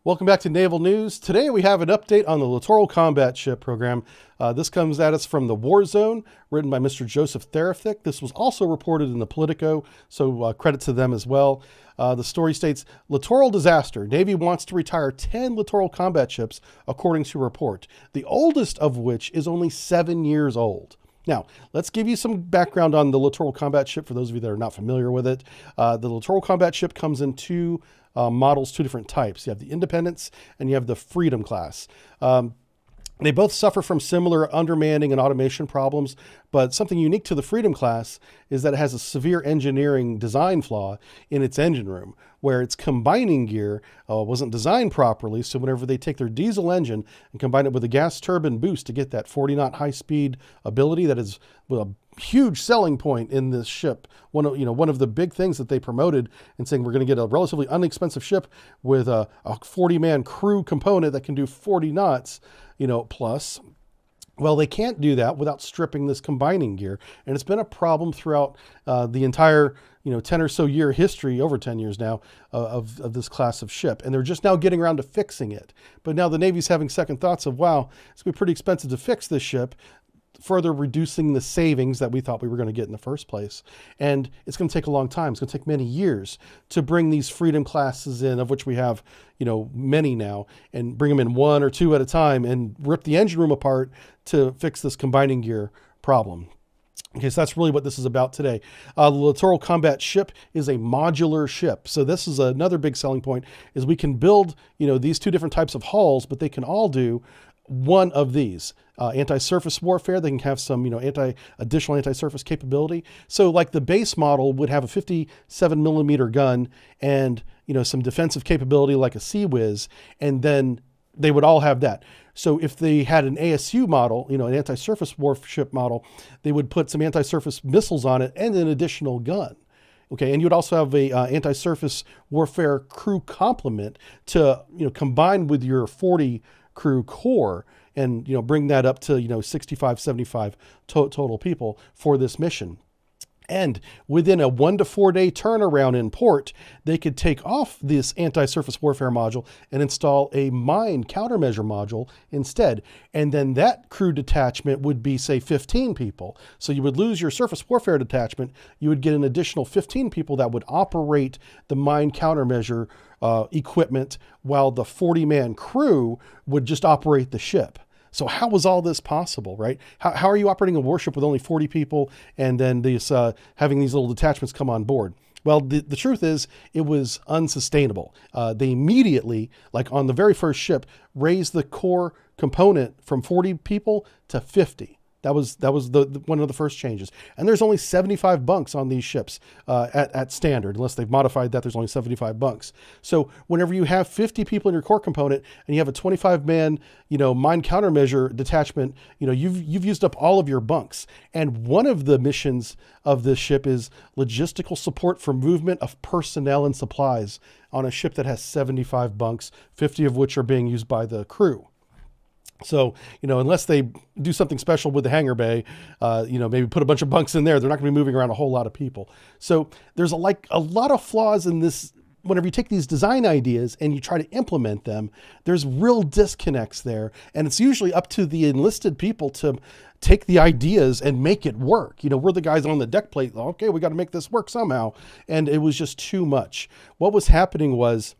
Welcome back to Naval News. Today we have an update on the Littoral combat ship program. This comes at us from the WarZone, written by Mr. Joseph Therafik. This was also reported in the Politico, so credit to them as well. The story states, Littoral disaster. Navy wants to retire 10 Littoral combat ships, according to report, the oldest of which is only 7 years old. Now, let's give you some background on the Littoral combat ship for those of you that are not familiar with it. The Littoral combat ship comes in two models, two different types. You have the Independence and you have the Freedom class. They both suffer from similar undermanning and automation problems, but something unique to the Freedom class is that it has a severe engineering design flaw in its engine room, where its combining gear wasn't designed properly. So whenever they take their diesel engine and combine it with a gas turbine boost to get that 40-knot high-speed ability, that is a huge selling point in this ship. One of the big things that they promoted and saying we're going to get a relatively inexpensive ship with a 40-man crew component that can do 40 knots, plus. Well, they can't do that without stripping this combining gear. And it's been a problem throughout the entire, 10 or so year history, over 10 years now, of this class of ship. And they're just now getting around to fixing it. But now the Navy's having second thoughts of, wow, it's going to be pretty expensive to fix this ship, further reducing the savings that we thought we were going to get in the first place. And it's going to take a long time. It's going to take many years to bring these Freedom classes in, of which we have, many now, and bring them in one or two at a time and rip the engine room apart to fix this combining gear problem. Okay, so that's really what this is about today. The Littoral combat ship is a modular ship. So this is another big selling point, is we can build, these two different types of hulls, but they can all do one of these. Anti-surface warfare, they can have some, additional anti-surface capability. So like the base model would have a 57 millimeter gun and, some defensive capability like a Sea Whiz, and then they would all have that. So if they had an ASU model, an anti-surface warship model, they would put some anti-surface missiles on it and an additional gun. Okay, and you would also have a anti-surface warfare crew complement to, combine with your 40 crew core and, bring that up to, 65, 75 total people for this mission. And within a 1 to 4 day turnaround in port, they could take off this anti-surface warfare module and install a mine countermeasure module instead. And then that crew detachment would be, say, 15 people. So you would lose your surface warfare detachment. You would get an additional 15 people that would operate the mine countermeasure equipment, while the 40-man crew would just operate the ship. So how was all this possible, right? How are you operating a warship with only 40 people and then having these little detachments come on board? Well, the truth is it was unsustainable. They immediately, like on the very first ship, raised the core component from 40 people to 50. That was one of the first changes. And there's only 75 bunks on these ships at standard. Unless they've modified that, there's only 75 bunks. So whenever you have 50 people in your core component and you have a 25-man, mine countermeasure detachment, you've used up all of your bunks. And one of the missions of this ship is logistical support for movement of personnel and supplies on a ship that has 75 bunks, 50 of which are being used by the crew. So, unless they do something special with the hangar bay, maybe put a bunch of bunks in there, they're not going to be moving around a whole lot of people. So there's a lot of flaws in this. Whenever you take these design ideas and you try to implement them, there's real disconnects there. And it's usually up to the enlisted people to take the ideas and make it work. We're the guys on the deck plate. Okay, we got to make this work somehow. And it was just too much. What was happening was,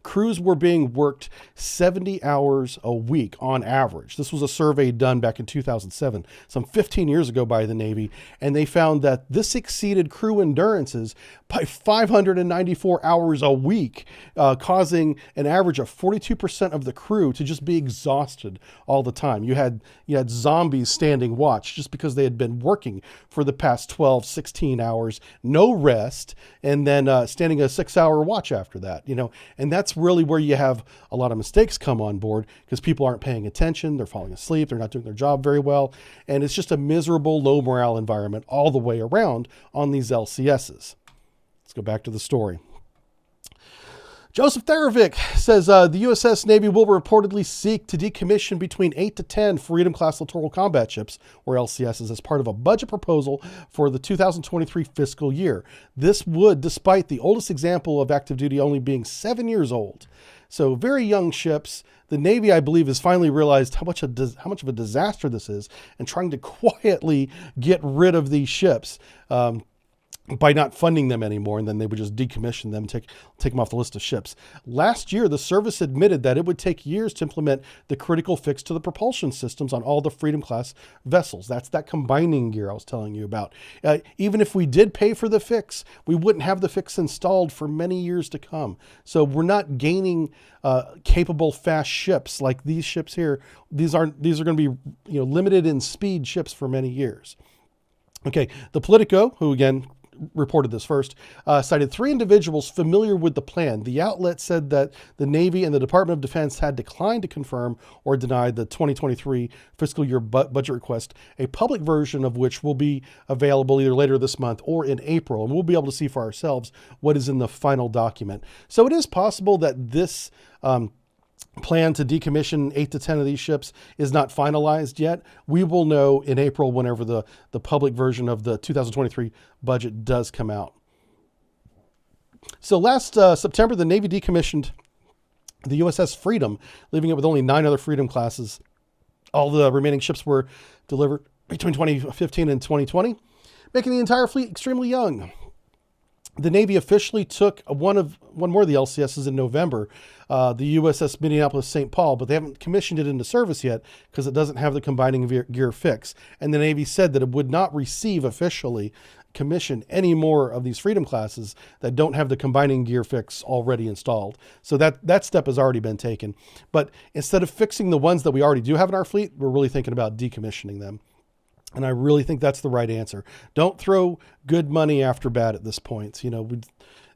crews were being worked 70 hours a week on average. This was a survey done back in 2007, some 15 years ago by the Navy, and they found that this exceeded crew endurances by 594 hours a week, causing an average of 42% of the crew to just be exhausted all the time. You had zombies standing watch just because they had been working for the past 12, 16 hours, no rest, and then standing a 6-hour watch after that, and that's really where you have a lot of mistakes come on board, because people aren't paying attention, they're falling asleep, they're not doing their job very well, and it's just a miserable, low morale environment all the way around on these LCSs. Let's go back to the story. Joseph Therovic says the USS Navy will reportedly seek to decommission between 8 to 10 Freedom-class littoral combat ships, or LCSs, as part of a budget proposal for the 2023 fiscal year. This would, despite the oldest example of active duty only being 7 years old. So very young ships. The Navy, I believe, has finally realized how much of a disaster this is and trying to quietly get rid of these ships. By not funding them anymore, and then they would just decommission them, take them off the list of ships. Last year, the service admitted that it would take years to implement the critical fix to the propulsion systems on all the Freedom-class vessels. That's that combining gear I was telling you about. Even if we did pay for the fix, we wouldn't have the fix installed for many years to come. So we're not gaining capable, fast ships like these ships here. These are going to be limited in speed ships for many years. Okay, the Politico, who again reported this first, cited 3 individuals familiar with the plan. The outlet said that the Navy and the Department of Defense had declined to confirm or deny the 2023 fiscal year budget request, a public version of which will be available either later this month or in April, and we'll be able to see for ourselves what is in the final document. So it is possible that this plan to decommission 8 to 10 of these ships is not finalized yet. We will know in April whenever the public version of the 2023 budget does come out. So last September, the Navy decommissioned the USS Freedom, leaving it with only 9 other Freedom classes. All the remaining ships were delivered between 2015 and 2020, making the entire fleet extremely young. The Navy officially took one more of the LCSs in November, the USS Minneapolis-St. Paul, but they haven't commissioned it into service yet because it doesn't have the combining gear fix. And the Navy said that it would not receive officially commission any more of these Freedom classes that don't have the combining gear fix already installed. So that step has already been taken. But instead of fixing the ones that we already do have in our fleet, we're really thinking about decommissioning them. And I really think that's the right answer. Don't throw good money after bad at this point.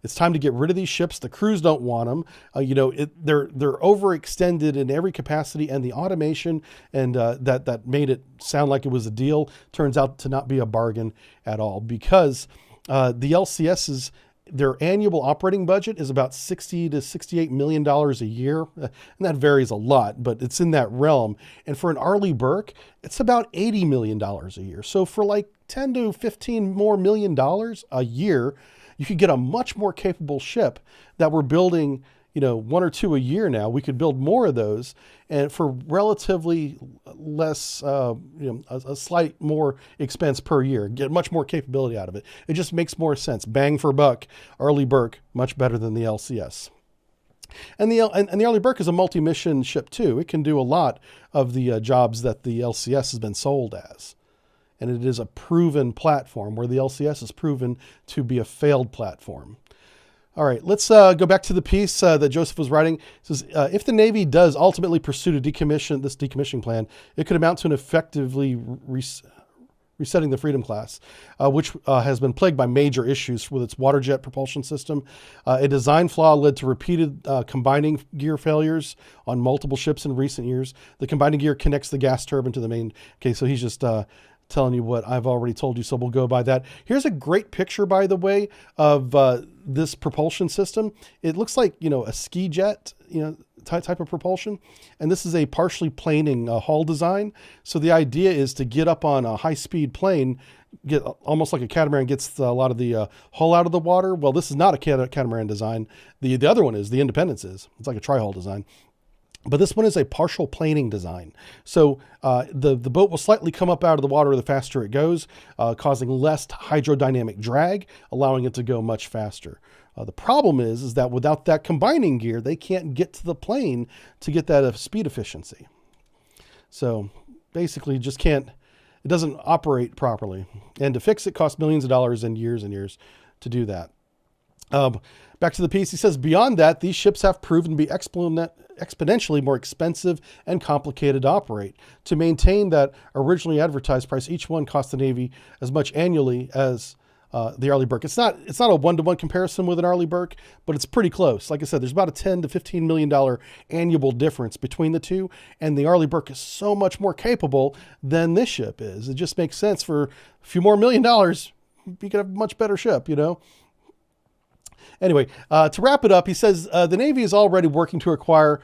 It's time to get rid of these ships. The crews don't want them. They're overextended in every capacity, and the automation and that made it sound like it was a deal turns out to not be a bargain at all, because the LCSs, their annual operating budget is about $60 to $68 million a year. And that varies a lot, but it's in that realm. And for an Arleigh Burke, it's about $80 million a year. So for like 10 to 15 more million dollars a year, you could get a much more capable ship that we're building, 1 or 2 a year now. We could build more of those, and for relatively less, a slight more expense per year, get much more capability out of it. It just makes more sense. Bang for buck, Arleigh Burke, much better than the LCS. And the Arleigh Burke is a multi-mission ship too. It can do a lot of the jobs that the LCS has been sold as. And it is a proven platform, where the LCS is proven to be a failed platform. All right, let's go back to the piece that Joseph was writing. It says, if the Navy does ultimately pursue this decommissioning plan, it could amount to an effectively resetting the Freedom class, which has been plagued by major issues with its water jet propulsion system. A design flaw led to repeated combining gear failures on multiple ships in recent years. The combining gear connects the gas turbine to the main. Okay, so he's just telling you what I've already told you, so we'll go by that. Here's a great picture, by the way, of this propulsion system. It looks like, a ski jet, type of propulsion. And this is a partially planing hull design. So the idea is to get up on a high-speed plane, get almost like a catamaran gets a lot of the hull out of the water. Well, this is not a catamaran design. The other one is, the Independence is. It's like a tri-hull design. But this one is a partial planing design. So the boat will slightly come up out of the water the faster it goes, causing less hydrodynamic drag, allowing it to go much faster. The problem is that without that combining gear, they can't get to the plane to get that speed efficiency. So basically just can't, it doesn't operate properly. And to fix it costs millions of dollars and years to do that. Back to the piece, he says, beyond that, these ships have proven to be exponentially more expensive and complicated to operate. To maintain that originally advertised price, each one cost the Navy as much annually as the Arleigh Burke. It's not a one-to-one comparison with an Arleigh Burke, but it's pretty close. Like I said, there's about a $10 to $15 million annual difference between the two, and the Arleigh Burke is so much more capable than this ship is. It just makes sense. For a few more $1 million, you could have a much better ship, Anyway, to wrap it up, he says the Navy is already working to acquire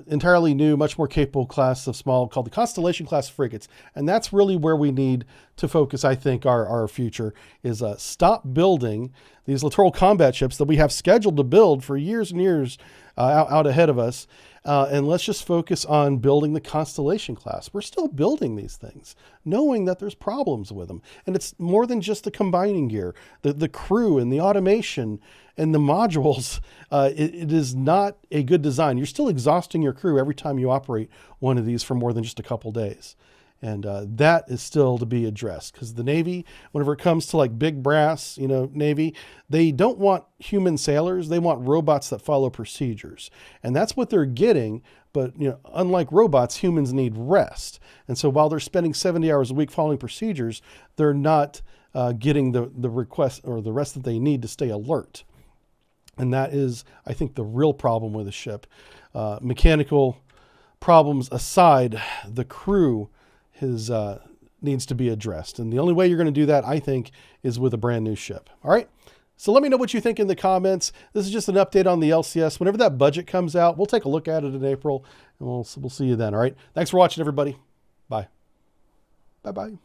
entirely new, much more capable class of small called the Constellation class frigates. And that's really where we need to focus, I think, our future is stop building these littoral combat ships that we have scheduled to build for years and years out ahead of us. And let's just focus on building the Constellation class. We're still building these things, knowing that there's problems with them. And it's more than just the combining gear, the crew and the automation and the modules. It is not a good design. You're still exhausting your crew every time you operate one of these for more than just a couple days. And that is still to be addressed, because the Navy, whenever it comes to like big brass, Navy, they don't want human sailors. They want robots that follow procedures. And that's what they're getting. But, unlike robots, humans need rest. And so while they're spending 70 hours a week following procedures, they're not getting the request or the rest that they need to stay alert. And that is, I think, the real problem with a ship. Mechanical problems aside, the crew needs to be addressed. And the only way you're going to do that, I think, is with a brand new ship. All right. So let me know what you think in the comments. This is just an update on the LCS. Whenever that budget comes out, we'll take a look at it in April, and we'll see you then. All right. Thanks for watching, everybody. Bye. Bye-bye.